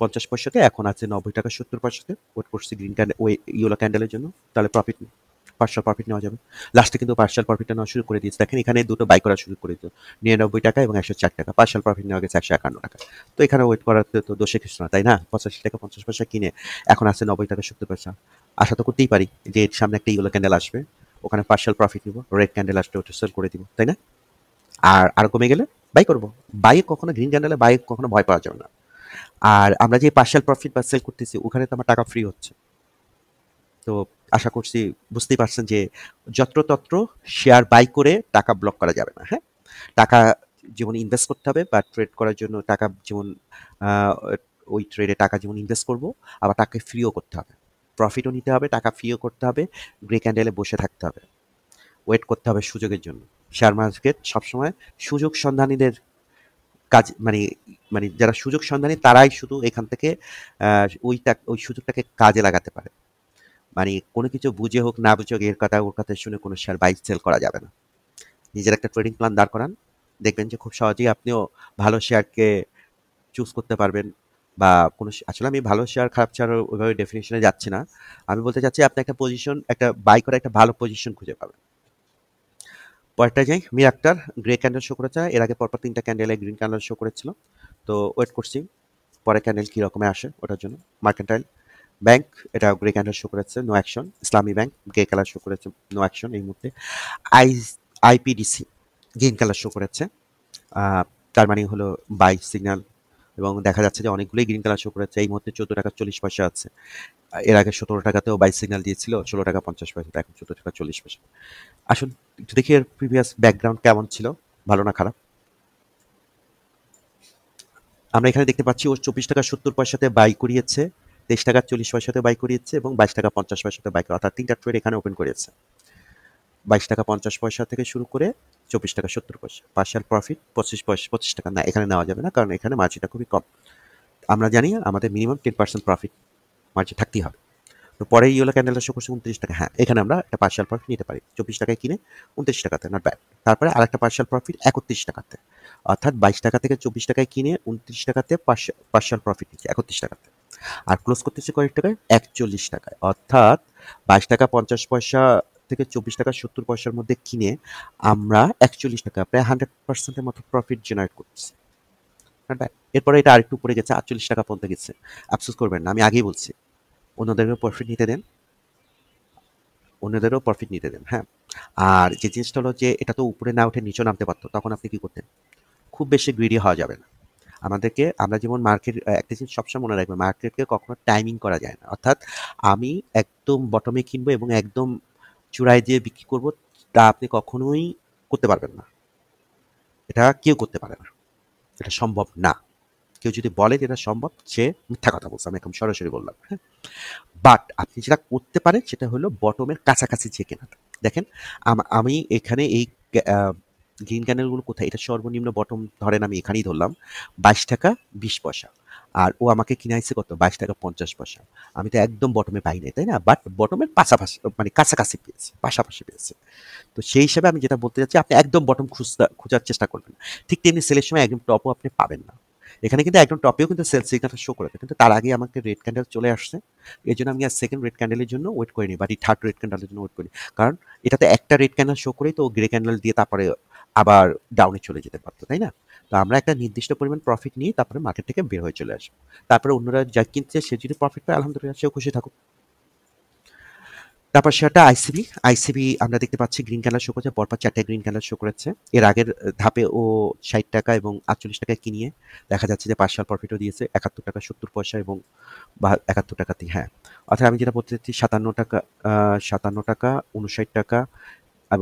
[SPEAKER 1] 50 পয়সাতে, এখন আছে 90 টাকা 70 পয়সাতে। ওয়েট করছি গ্রিন ক্যান্ডেল ওই ইয়েলো ক্যান্ডেলের জন্য, তাহলে প্রফিট নেই, পার্শাল প্রফিট নেওয়া যাবে। লাস্টে কিন্তু পার্শাল প্রফিটটা নেওয়া শুরু করে দিয়েছে, দেখেন এখানে দুটো বাই করার শুরু করে দিত, 99 টাকা এবং 104 টাকা। পার্শাল প্রফিট নেওয়া গেছে 151 টাকা। তো এখানে ওয়েট করাতে তো দোষে কিছু না, তাই না? 85 টাকা 50 পয়সা কিনে এখন আছে 90 টাকা 70 পয়সা। আশা তো করতেই পারি যে এর সামনে একটা ইয়েলো ক্যান্ডেল আসবে, ওখানে পার্শাল প্রফিট নিব, রেড ক্যান্ডেল আসলে ওটা সেল করে দিব, তাই না? আর কমে গেলে বাই করব। বাইয়ে কখনো গ্রিন ক্যান্ডেলে বাই কখনো ভয় পাওয়া যাবে না। আর আমরা যে পার্শাল প্রফিট বা সেল করতেছি ওখানে তো আমার টাকা ফ্রি হচ্ছে। তো আশা করছি বুঝতেই পারছেন যে যত্রতত্র শেয়ার বাই করে টাকা ব্লক করা যাবে না। হ্যাঁ, টাকা যেমন ইনভেস্ট করতে হবে বা ট্রেড করার জন্য টাকা যেমন আহ, ওই ট্রেডে টাকা যেমন ইনভেস্ট করব, আবার টাকা ফ্রিও করতে হবে, প্রফিটও নিতে হবে, টাকা ফ্রিও করতে হবে, গ্রে ক্যান্ডেলে বসে থাকতে হবে, ওয়েট করতে হবে সুযোগের জন্য। শেয়ার মার্কেট সবসময় সুযোগ সন্ধানীদের কাজ, মানে মানে যারা সুযোগ সন্ধানী তারাই শুধু এখান থেকে ওই সুযোগটাকে কাজে লাগাতে পারে। মানে কোনো কিছু বুঝে হোক না বুঝে হোক এর কথা ওর কথা শুনে কোনো শেয়ার বাই সেল করা যাবে না। নিজের একটা ট্রেডিং প্ল্যান দাঁড় করান, দেখবেন যে খুব সহজেই আপনিও ভালো শেয়ারকে চুজ করতে পারবেন। বা কোনো আসলে আমি ভালো শেয়ার খারাপ শেয়ার ওইভাবে ডেফিনেশনে যাচ্ছি না, আমি বলতে চাচ্ছি আপনি একটা পজিশন, একটা বাই করে একটা ভালো পজিশন খুঁজে পাবেন। পরেরটা যাই, মিরাক্টার গ্রে ক্যান্ডেল শো করেছে, এর আগে পরপর 3টা ক্যান্ডেলে গ্রিন ক্যান্ডেল শো করেছিল। তো ওয়েট করছি পরে ক্যান্ডেল কী রকমে আসে ওটার জন্য। মার্কেন্টাইল ব্যাংক, এটা গ্রে ক্যান্ডেল শো করেছে, নো অ্যাকশন। ইসলামী ব্যাংক গ্রে কালার শো করেছে, নো অ্যাকশন এই মুহূর্তে। I IPDC green colour show করেছে, তার মানে হলো বাই সিগন্যাল, এবং দেখা যাচ্ছে যে অনেকগুলোই গ্রিন কালার শো করেছে। এই মুহূর্তে 14 টাকা 40 পয়সা আছে, এর আগে 17 টাকাতেও বাই সিগন্যাল দিয়েছিল, 16 টাকা 50 পয়সা, এখন 14 টাকা 40 পয়সা। আসুন একটু দেখি এর প্রিভিয়াস ব্যাকগ্রাউন্ড কেমন ছিল, ভালো না খারাপ। আমরা এখানে দেখতে পাচ্ছি ও 24 টাকা 70 পয়সাতে বাই করিয়েছে, 23 টাকা 40 পয়সাতে বাই করিয়েছে এবং 22 টাকা 50 পয়সাতে বাই করা, অর্থাৎ 3টা ট্রেড এখানে ওপেন করেছে। 22 টাকা 50 পয়সা থেকে শুরু করে 24 টাকা 70 পয়সা। পার্শাল প্রফিট 25 টাকা না, এখানে নেওয়া যাবে না, কারণ এখানে মার্জিনটা খুবই কম। আমরা জানি আমাদের মিনিমাম 10% প্রফিট মার্জিন থাকতেই হবে। তো পরে ইয়েলো ক্যান্ডেলটা শো করছে 29 টাকা, হ্যাঁ এখানে আমরা একটা পার্শাল প্রফিট নিতে পারি। 24 টাকায় কিনে 29 টাকাতে, নট ব্যাড। তারপরে আরেকটা পার্শাল প্রফিট 31 টাকাতে, অর্থাৎ 22 টাকা থেকে 24 টাকায় কিনে 29 টাকাতে পার্শাল প্রফিট নিচ্ছে 31 টাকাতে। আর ক্লোজ করতেছি কয়েক টাকায়, 41 টাকায়, অর্থাৎ 22 টাকা 50 পয়সা থেকে 24 টাকা 70 পয়সার মধ্যে কিনে আমরা 41 টাকা, প্রায় 100%-এর মতো প্রফিট জেনারেট করতেছি। এরপরে এটা আরেকটু উপরে গেছে, 48 টাকা পর্যন্ত গেছে। আফসোস করবেন না, আমি আগেই বলছি অন্যদেরও প্রফিট নিতে দেন, অন্যদেরও প্রফিট নিতে দেন। হ্যাঁ, আর যে জিনিসটা হলো যে এটা তো উপরে না উঠে নিচে নামতে পারতো, তখন আপনি কি করতেন? খুব বেশি গ্রিডি হওয়া যাবে না। আমরা যেমন মার্কেট, একটা জিনিস সবসময় মনে রাখবেন, মার্কেটকে কখনো টাইমিং করা যায় না। অর্থাৎ আমি একদম বটমে কিনবো এবং একদম চূড়ায় দিয়ে বিক্রি করব, তা আপনি কখনোই করতে পারবেন না। এটা কেউ করতে পারে না, এটা সম্ভব না। কেউ যদি বলে যে এটা সম্ভব, সে মিথ্যা কথা বলছে, আমি একদম সরাসরি বললাম। হ্যাঁ, বাট আপনি যেটা করতে পারেন সেটা হলো বটমের কাছাকাছি যে কেনাটা। দেখেন আমি এখানে এই গ্রিন ক্যান্ডেলগুলো কোথায়, এটা সর্বনিম্ন বটম ধরেন, আমি এখানেই ধরলাম 22 টাকা 20 পয়সা। আর ও আমাকে কিনাইছে কত, 22 টাকা 50 পয়সা। আমি তো একদম বটমে পাই নাই, তাই না? বাট বটমের পাশাপাশি, মানে কাছাকাছি পেয়েছি, পাশাপাশি পেয়েছি। তো সেই হিসাবে আমি যেটা বলতে চাচ্ছি, আপনি একদম বটম খোঁজার চেষ্টা করবেন। ঠিক তেমনি সেলের সময় একদম টপও আপনি পাবেন না। এখানে কিন্তু একদম টপেও কিন্তু সেল সিগন্যালটা শো করেছে, কিন্তু তার আগে আমাকে রেড ক্যান্ডেল চলে আসছে। এই জন্য আমি আর সেকেন্ড রেড ক্যান্ডেলের জন্য ওয়েট করিনি, বাট এই থার্ড রেড ক্যান্ডেলের জন্য ওয়েট করি। কারণ এটাতে একটা রেড ক্যান্ডেল শো করেই তো গ্রে ক্যান্ডেল দিয়ে তারপরে আবার ডাউনে চলে যেতে পারতো, তাই না? তো আমরা একটা নির্দিষ্ট পরিমাণ প্রফিট নিয়ে তারপরে মার্কেট থেকে বের হয়ে চলে আসবো। তারপরে অন্যরা যা কিনছে সে যদি প্রফিট পায় আলহামদুলিল্লাহ, সেও খুশি থাকুক। তারপর সেটা আইসিবি আমরা দেখতে পাচ্ছি গ্রিন ক্যান্ডেল শো করেছে, পরপর 4টে গ্রিন ক্যান্ডেল শো করেছে। এর আগের ধাপে ও 60 টাকা এবং 48 টাকায় কিনিয়ে দেখা যাচ্ছে যে পার্শাল প্রফিটও দিয়েছে 71 টাকা 70 পয়সা এবং 71 টাকাতে। হ্যাঁ, অর্থাৎ আমি যেটা বলতে চাচ্ছি 57 টাকা, 57 টাকা 59 টাকা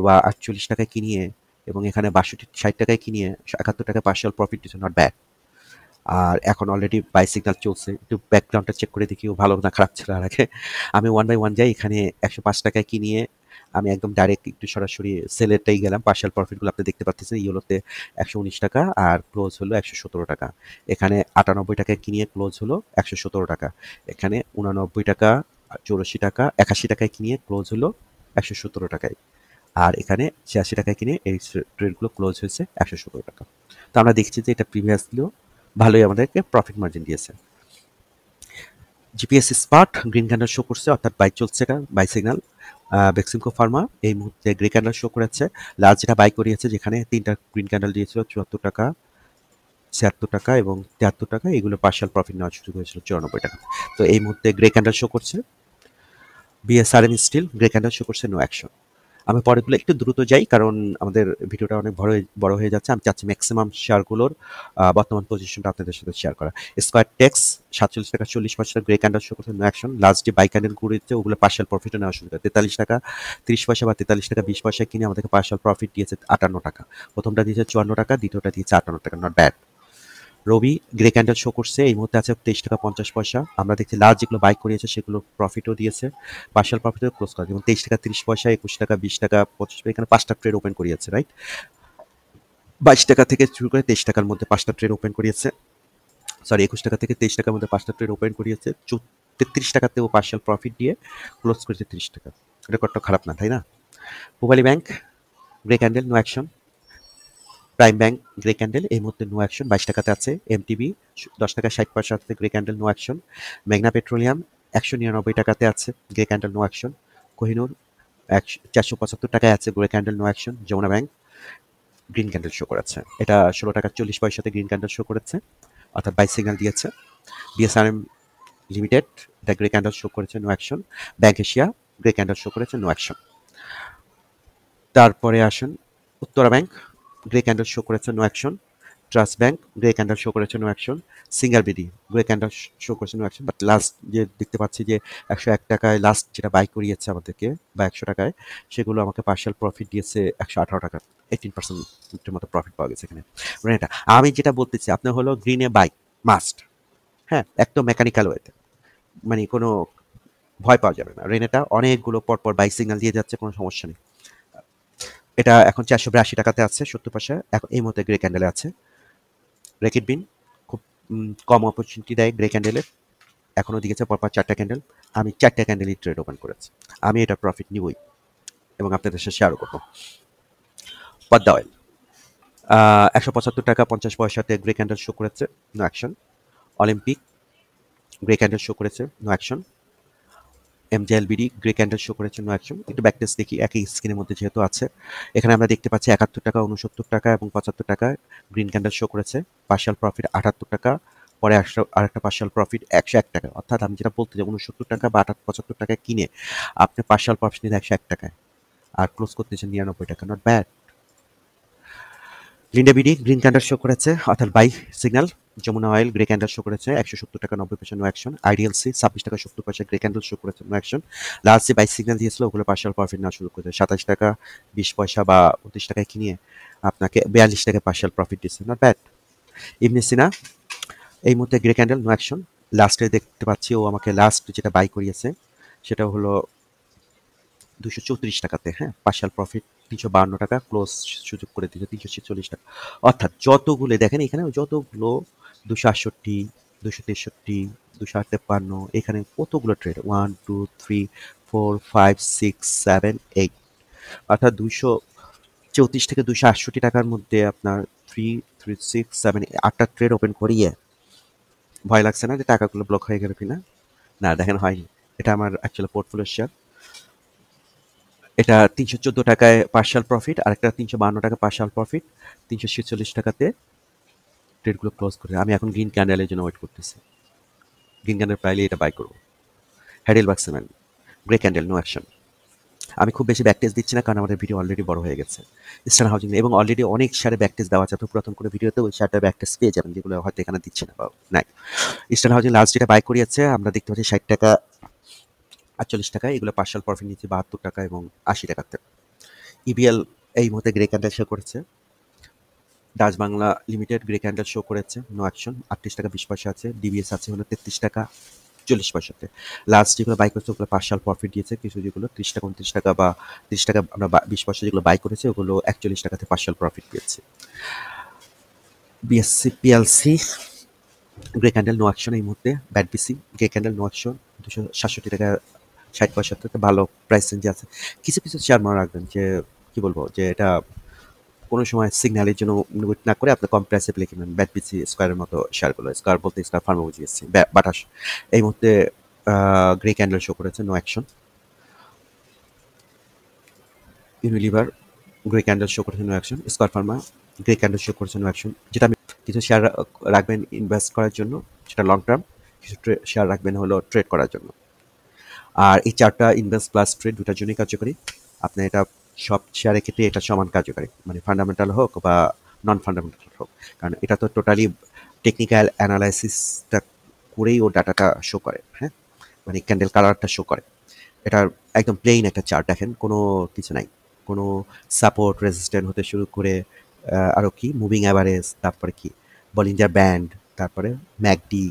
[SPEAKER 1] বা 48 টাকায় কিনিয়ে এবং এখানে 62 60 টাকায় কিনিয়ে 71 টাকায় পার্শাল প্রফিট দিচ্ছে, নট ব্যাড। আর এখন অলরেডি বাই সিগন্যাল চলছে, একটু ব্যাকগ্রাউন্ডটা চেক করে দেখি ও ভালো না খারাপ ছিল। আর আগে আমি 1/1 যাই, এখানে 105 টাকায় কিনিয়ে আমি একদম ডাইরেক্ট একটু সরাসরি সেলেরটাই গেলাম। পার্শিয়াল প্রফিটগুলো আপনি দেখতে পাচ্ছেন ইয়েলোতে ১১৯ টাকা আর ক্লোজ হলো ১১৭ টাকা। এখানে ৯৮ টাকায় কিনে ক্লোজ হলো ১১৭ টাকা। এখানে ৮৯ টাকা, ৮৪ টাকা, ৮১ টাকায় কিনে ক্লোজ হলো ১১৭ টাকায়। আর এখানে ৮৬ টাকায় কিনে এই ট্রেডগুলো ক্লোজ হয়েছে ১১৭ টাকা। তো আমরা দেখছি যে এটা প্রিভিয়াসলিও ভালোই আমাদেরকে প্রফিট মার্জিন দিয়েছে। জিপিএস স্পার্ট গ্রিন ক্যান্ডেল শো করছে, অর্থাৎ বাই চলছে, এটা বাই সিগন্যাল। বেক্সিমকো ফার্মা এই মুহূর্তে গ্রে ক্যান্ডেল শো করেছে। লাস্ট যেটা বাই করিয়েছে, যেখানে ৩টা গ্রিন ক্যান্ডেল দিয়েছিল ৭৪ টাকা, ৭৬ টাকা এবং ৭৩ টাকা, এগুলো পার্শিয়াল প্রফিট নেওয়ার সুযোগ হয়েছিল ৯৪ টাকা। তো এই মুহূর্তে গ্রে ক্যান্ডেল শো করছে। BSRM still grey candle show করছে নো অ্যাকশন। আমি পরেরগুলো একটু দ্রুত যাই, কারণ আমাদের ভিডিওটা অনেক বড় হয়ে যাচ্ছে। আমি চাচ্ছি ম্যাক্সিমাম শেয়ারগুলোর বর্তমান পজিশনটা আপনাদের সাথে শেয়ার করা। স্কয়ার টেক্স ৪৭ টাকা ৪০ পয়সা গ্রে ক্যান্ডেল শো করছে নো অ্যাকশন। লাস্ট যে বাই ক্যান্ডেল ঘুরেছে ওগুলো পার্শিয়াল প্রফিটে নেওয়ার সুযোগ। ৪৩ টাকা ৩০ পয়সা বা ৪৩ টাকা ২০ পয়সা কিনে আমাদেরকে পার্শিয়াল প্রফিট দিয়েছে ৫৮ টাকা। প্রথমটা দিয়েছে ৫৪ টাকা, দ্বিতীয়টা দিয়েছে ৫৮ টাকা, not bad. Robi grey candle show করছে, এই মুহূর্তে আছে ২৩ টাকা ৫০ পয়সা। আমরা দেখছি লাস্ট যেগুলো বাই করিয়েছে সেগুলো প্রফিটও দিয়েছে, পার্শিয়াল প্রফিটও ক্লোজ করা, যেমন ২৩ টাকা ৩০ পয়সা, ২১ টাকা ২০ টাকা ২৫ টাকা, এখানে ৫টা ট্রেড ওপেন করিয়েছে, রাইট? ২২ টাকা থেকে শুরু করে ২৩ টাকার মধ্যে ৫টা ট্রেড ওপেন করিয়েছে, সরি ২১ টাকা থেকে ২৩ টাকার মধ্যে ৫টা ট্রেড ওপেন করিয়েছে। ৩৩ টাকাতেও পার্শিয়াল প্রফিট দিয়ে ক্লোজ করেছে ৩০ টাকা। রেকর্ডটা খারাপ না, তাই না? Pubali Bank grey candle no action. Prime Bank grey candle এই মুহূর্তে নো অ্যাকশন, ২২ টাকাতে আছে। এমটিবি ১০ টাকা ৬০ পয়সা আছে, গ্রে ক্যান্ডেল নো অ্যাকশন। মেঘনা পেট্রোলিয়াম ১৯৯ টাকাতে আছে, grey candle no action. Kohinoor ৪৭৫ টাকায় আছে, grey candle no action. Jamuna Bank green candle show করেছে, এটা ১৬ টাকা ৪০ পয়সাতে গ্রিন ক্যান্ডেল শো করেছে, অর্থাৎ বাই সিগন্যাল দিয়েছে। বিএসআরএম লিমিটেড এটা গ্রে ক্যান্ডেল শো করেছে no action. Bank Asia grey candle show করেছে নো অ্যাকশন। তারপরে আসেন Uttara bank grey candle show করেছে no action. Trust bank grey candle show করেছে no action. Singer BD grey candle show করেছে নো অ্যাকশন, বাট লাস্ট যে দেখতে পাচ্ছি যে ১০১ টাকায় লাস্ট যেটা বাই করিয়েছে আমাদেরকে, বা ১০০ টাকায়, সেগুলো আমাকে পার্শিয়াল প্রফিট দিয়েছে ১১৮ টাকা, 18% মতো প্রফিট পাওয়া গেছে এখানে। মানে এটা আমি যেটা বলতেছি, আপনার হলো গ্রিনে বাই মাস্ট, হ্যাঁ, একদম মেকানিক্যাল ওয়েতে, মানে কোনো ভয় পাওয়া যাবে না। রেনেটা অনেকগুলো পরপর বাই সিগন্যাল দিয়ে যাচ্ছে, কোনো সমস্যা নেই। এটা এখন ৪৮২ টাকাতে আছে ৭০ পয়সা, এখন এই মুহূর্তে গ্রে ক্যান্ডেলে আছে। রেকিট বিন খুব কম অপরচুনিটি দেয় গ্রে ক্যান্ডেলের, এখনও দিয়েছে পরপর ৪টা ক্যান্ডেল। আমি ৪টা ক্যান্ডেলই ট্রেড ওপেন করেছি, আমি এটা প্রফিট নিবই এবং আপনাদের সাথে শেয়ারও করবো। পদ্মা অয়েল ১৭৫ টাকা ৫০ পয়সাতে গ্রে ক্যান্ডেল শো করেছে, no action. Olympic grey candle show করেছে, no action. MJLBD grey candle show করেছে, নো অ্যাকশন। একটু ব্যাকটেস্ট দেখি, একই স্ক্রিনের মধ্যে যেহেতু আছে। এখানে আমরা দেখতে পাচ্ছি ৭১ টাকা ৬৯ টাকা এবং ৭৫ টাকা গ্রিন ক্যান্ডেল শো করেছে, পার্শিয়াল প্রফিট ৭৮ টাকা, পরে আরেকটা পার্শিয়াল প্রফিট ১০১ টাকা। অর্থাৎ আমি যেটা বলতে চাই, ৬৯ টাকা বা ৭৫ টাকায় কিনে আপনি পার্শিয়াল প্রফিট নিলে ১০১ টাকায় আর ক্লোজ করতেছেন ৯৯ টাকা, not bad. Linde BD green candle show করেছে, অর্থাৎ buy signal. Jamuna oil grey candle show করেছে ১৭০ টাকা ৯০ পয়সা, নো অ্যাকশন। আইডিএলসি ২৬ টাকা ৭০ পয়সা গ্রে ক্যান্ডেল শো করেছে, নো অ্যাকশন। লাস্ট যে বাই সিগন্যাল দিয়েছিল ওগুলো পার্শিয়াল প্রফিট নেওয়া শুরু করেছে, ২৭ টাকা ২০ পয়সা বা ২৯ টাকায় কিনে আপনাকে ৪২ টাকা পার্শিয়াল প্রফিট দিচ্ছে, নট ব্যাড। ইবনে সিনা এই মুহূর্তে গ্রে ক্যান্ডেল, নো অ্যাকশন। লাস্টে দেখতে পাচ্ছি ও আমাকে লাস্ট যেটা বাই করিয়েছে সেটা হলো ২৩৪ টাকাতে, হ্যাঁ, পার্শিয়াল প্রফিট ৩৫২ টাকা, ক্লোজ সুযোগ করে দিয়েছে ৩৪৬ টাকা। অর্থাৎ যতগুলো দেখেন এখানে, যতগুলো ২৬৮, ২৬৩, ২৫৩, এখানে কতগুলো ট্রেড, 1 2 3 4 5 6 7 8, অর্থাৎ ২৩৪ থেকে ২৬৮ টাকার মধ্যে আপনার 3 3 6 7 8টা ট্রেড ওপেন করিয়ে ভয় লাগছে না যে টাকাগুলো ব্লক হয়ে গেল কিনা? না, দেখেন হয়নি। এটা আমার অ্যাকচুয়ালি পোর্টফোলিও শেয়ার। এটা ৩১৪ টাকায় পার্শিয়াল প্রফিট, আরেকটা ৩৫২ টাকা পার্শিয়াল প্রফিট, ৩৪৬ টাকাতে ট্রেডগুলো ক্লোজ করে আমি এখন গ্রিন ক্যান্ডেলের জন্য ওয়েট করতেছি। গ্রিন ক্যান্ডেল পাইলে এটা বাই করবো। হ্যাডেল বাক্সেম্যান গ্রে ক্যান্ডেল, নো অ্যাকশন। আমি খুব বেশি ব্যাকটেজ দিচ্ছি না, কারণ আমাদের ভিডিও অলরেডি বড় হয়ে গেছে। ইস্টার্ন হাউজিং এবং অলরেডি অনেক শেয়ারে ব্যাকটেজ দেওয়া আছে, তো পুরাতন করে ভিডিওতে ওই শেয়ারটা ব্যাকটেজ পেয়ে যাবেন, যেগুলো হয়তো এখানে দিচ্ছে না বা নাই। ইস্টার্ন হাউজিং লাস্ট যেটা বাই করিয়েছে আমরা দেখতে পাচ্ছি ৬০ টাকা ৪৮ টাকা, এগুলো পার্শিয়াল প্রফিট নিচ্ছে ৭২ টাকা এবং ৮০ টাকাতে। ইবিএল এই মুহূর্তে গ্রে ক্যান্ডেল শো করেছে। Dutch Bangla limited grey candle show করেছে, নো অ্যাকশন, ৩৮ টাকা ২০ পয়সা আছে। ডিবিএস আছে হলো ৩৩ টাকা 40 পয়সাতে। লাস্ট যেগুলো বাই করেছে ওগুলো পার্শাল প্রফিট দিয়েছে, কিছু যেগুলো 30 টাকা 29 টাকা বা 30 টাকা আমরা 20 পয়সা যেগুলো বাই করেছে ওগুলো 41 টাকাতে পার্শাল প্রফিট দিয়েছে। BSC PLC grey candle no action এই মুহূর্তে। BAT BC grey candle no action, 267 টাকা 60 পয়সা থেকে ভালো প্রাইস রেঞ্জে আছে। কিছু কিছু শেয়ার মনে রাখবেন যে কি বলবো যে এটা কোনো সময় সিগন্যালের জন্য ওয়েট না করে আপনি কম প্রাইসে প্লে কিনবেন। ব্যাট বিসি স্কোয়ারের মতো শেয়ারগুলো, স্কোয়ার বলতে স্কোয়ার ফার্মা বুঝিয়েছি, বাটাস এই মুহূর্তে গ্রে ক্যান্ডেল শো করেছে no action. Unilever grey candle show করেছে no action. Square Pharma grey candle show করেছে নো অ্যাকশন। যেটা আমি কিছু শেয়ার রাখবেন ইনভেস্ট করার জন্য, সেটা লং টার্ম, কিছু শেয়ার রাখবেন হলো ট্রেড করার জন্য। আর এই চারটা ইনভেস্ট প্লাস ট্রেড দুটার জন্যই কার্যকরী। আপনি এটা সব শেয়ারের ক্ষেত্রে এটা সমান কার্যকরী, মানে ফান্ডামেন্টাল হোক বা নন ফান্ডামেন্টাল হোক, কারণ এটা তো টোটালি টেকনিক্যাল অ্যানালাইসিসটা করেই ও ডাটাটা শো করে। হ্যাঁ, মানে ক্যান্ডেল কালারটা শো করে। এটার একদম প্লেইন একটা চার্ট দেখেন, কোনো কিছু নাই, কোনো সাপোর্ট রেজিস্ট্যান্ট হতে শুরু করে আরও কি মুভিং অ্যাভারেজ, তারপরে কি বলিঞ্জার ব্যান্ড, তারপরে ম্যাকডি,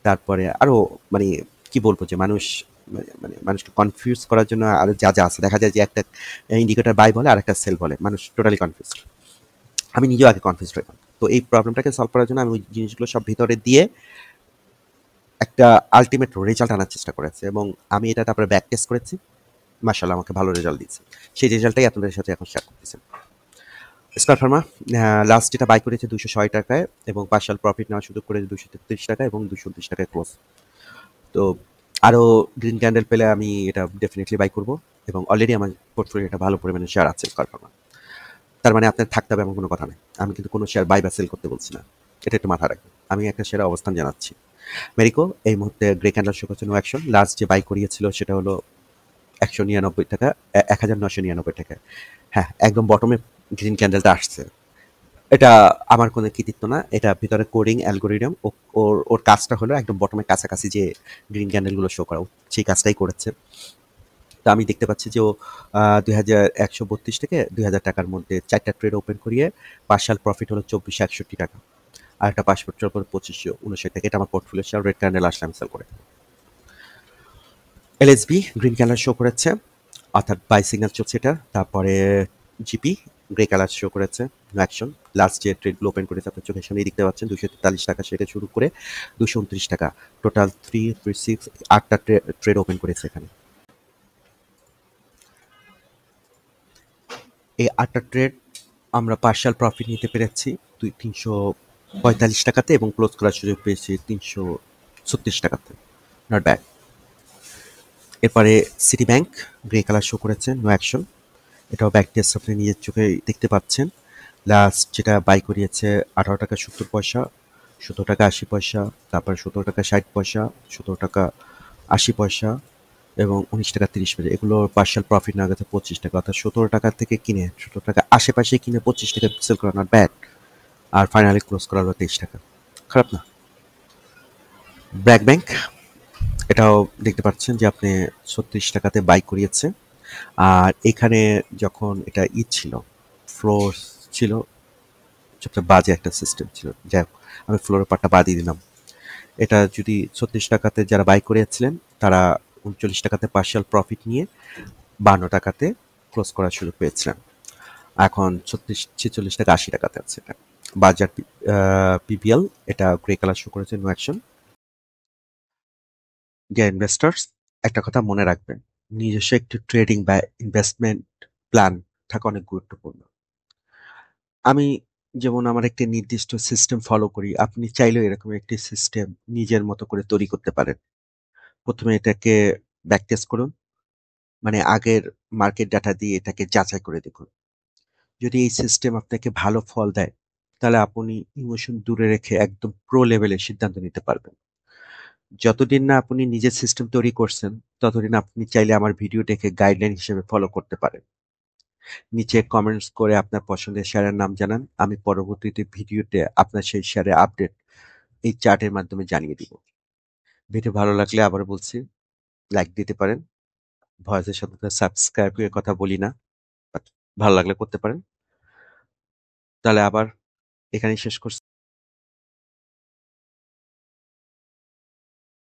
[SPEAKER 1] তারপরে আরও মানে কি বলবো যে মানুষ মানে মানুষকে কনফিউজ করার জন্য আরও যা যা আছে দেখা যায় যে একটা ইন্ডিকেটর বাই বলে আর একটা সেল বলে, মানুষ টোটালি কনফিউজ। আমি নিজেও আগে কনফিউজ হইতাম। তো এই প্রবলেমটাকে সলভ করার জন্য আমি ওই জিনিসগুলো সব ভিতরে দিয়ে একটা আলটিমেট রেজাল্ট আনার চেষ্টা করেছি, এবং আমি এটা তারপরে ব্যাক টেস্ট করেছি, মাশাআল্লাহ আমাকে ভালো রেজাল্ট দিচ্ছে। সেই রেজাল্টটাই আপনাদের সাথে এখন শেয়ার করতেছি। স্কয়ার ফার্মা লাস্ট যেটা বাই করেছে 206 টাকায় এবং পার্শাল প্রফিট নেওয়ার সুযোগ করে 233 টাকা এবং 229 টাকায় ক্লোজ। তো আরও গ্রিন ক্যান্ডেল পেলে আমি এটা ডেফিনেটলি বাই করব, এবং অলরেডি আমার পোর্টফোলিওটা ভালো পরিমাণে শেয়ার আছে স্কয়ার ফার্মা। তার মানে আপনার থাকতে হবে এমন কোনো কথা নেই। আমি কিন্তু কোনো শেয়ার বাই বা সেল করতে বলছি না, এটা একটু মাথা রাখবেন। আমি একটা শেয়ারের অবস্থান জানাচ্ছি। মেরিকো এই মুহূর্তে গ্রে ক্যান্ডেল শো করছে নো অ্যাকশন। লাস্ট যে বাই করিয়েছিল সেটা হলো 199 টাকা, 1999 টাকায়। হ্যাঁ, একদম বটমে গ্রিন ক্যান্ডেলটা আসছে। এটা আমার কোনো কৃতিত্ব না, এটা ভিতরে কোডিং অ্যালগোরিদম। ওর ওর কাজটা হলো একদম বটমের কাছাকাছি যে গ্রিন ক্যান্ডেলগুলো শো করা, সেই কাজটাই করেছে। তো আমি দেখতে পাচ্ছি যে ও 2132 থেকে 2000 টাকার মধ্যে 4টা ট্রেড ওপেন করিয়ে পার্শাল প্রফিট হলো 2461 টাকা, আর একটা পাসপোর্টের উপর 2559 টাকা। এটা আমার পোর্টফোলিও শেয়ার, রেড ক্যান্ডেল আসলে আমি সেল করে। এলএসবি গ্রিন ক্যান্ডেল শো করেছে, অর্থাৎ বাই সিগন্যাল চলছে এটা। তারপরে জিপি গ্রে কালার শো করেছে নো অ্যাকশন। লাস্ট যে ট্রেডগুলো ওপেন করেছে আপনার চোখের সামনেই দেখতে পাচ্ছেন, 243 টাকা সেটা শুরু করে 229 টাকা, টোটাল 336 8টা ট্রেড ওপেন করেছে এখানে। এই 8টা ট্রেড আমরা পার্শাল প্রফিট নিতে পেরেছি 345 টাকাতে এবং ক্লোজ করার সুযোগ পেয়েছি 336 টাকাতে, নট ব্যাড। এরপরে city bank grey colour show করেছে নো অ্যাকশন, এটাও ব্যাক টেস্ট আপনি নিজের চোখে দেখতে পাচ্ছেন। লাস্ট যেটা বাই করিয়েছে 18 টাকা 70 পয়সা, 17 টাকা 80 পয়সা, তারপর 17 টাকা 60 পয়সা, 17 টাকা 80 পয়সা এবং 19 টাকা 30 পয়সা। এগুলো পার্শাল প্রফিট না গেছে 25 টাকা, অর্থাৎ 17 টাকা থেকে কিনে 17 টাকা আশেপাশে কিনে 25 টাকা সেল করা নট ব্যাড। আর ফাইনালি ক্লোজ করা হলো 23 টাকা, খারাপ না। ব্র্যাক ব্যাংক এটাও দেখতে পাচ্ছেন যে আপনি 36 টাকাতে বাই করিয়েছে, আর এখানে যখন এটা ছিল ফ্লোর ছিল, সবচেয়ে বাজে একটা সিস্টেম ছিল। যাই হোক, আমি ফ্লোরের পার্টটা বাদই দিলাম। এটা যদি 36 টাকাতে যারা বাই করেছিলেন তারা 39 টাকাতে পার্শাল প্রফিট নিয়ে 52 টাকাতে ক্লোজ করার সুযোগ পেয়েছিলেন। এখন 46 46 টাকা 80 টাকাতে আছে এটা। বাজার পিপিএল এটা গ্রে কালার শো করেছে নো অ্যাকশন। ডিয়ার ইনভেস্টার্স, একটা কথা মনে রাখবেন, নিজস্ব একটি ট্রেডিং বা ইনভেস্টমেন্ট প্ল্যান থাকা অনেক গুরুত্বপূর্ণ। আমি যেমন আমার একটি নির্দিষ্ট সিস্টেম ফলো করি, আপনি চাইলেও এরকম একটি সিস্টেম নিজের মতো করে তৈরি করতে পারেন। প্রথমে এটাকে ব্যাক টেস্ট করুন, মানে আগের মার্কেট ডাটা দিয়ে এটাকে যাচাই করে দেখুন। যদি এই সিস্টেম আপনাকে ভালো ফল দেয় তাহলে আপনি ইমোশন দূরে রেখে একদম প্রো লেভেলের সিদ্ধান্ত নিতে পারবেন। যতদিন না আপনি নিজের সিস্টেম তৈরি করছেন ততদিন আপনি চাইলে আমার ভিডিও দেখে গাইডলাইন হিসেবে ফলো করতে পারেন। নিচে কমেন্টস করে আপনার পছন্দের শেয়ারের নাম জানান, আমি পরবর্তীতে ভিডিওতে আপনার সেই শেয়ারের আপডেট এই চার্টের মাধ্যমে জানিয়ে দিব। ভিডিও ভালো লাগলে আবার বলছি লাইক দিতে পারেন। ভয়েসের সাথে সাবস্ক্রাইবের কথা বলি না, বাট ভালো লাগলে করতে পারেন। তাহলে আবার এখানেই শেষ করছি।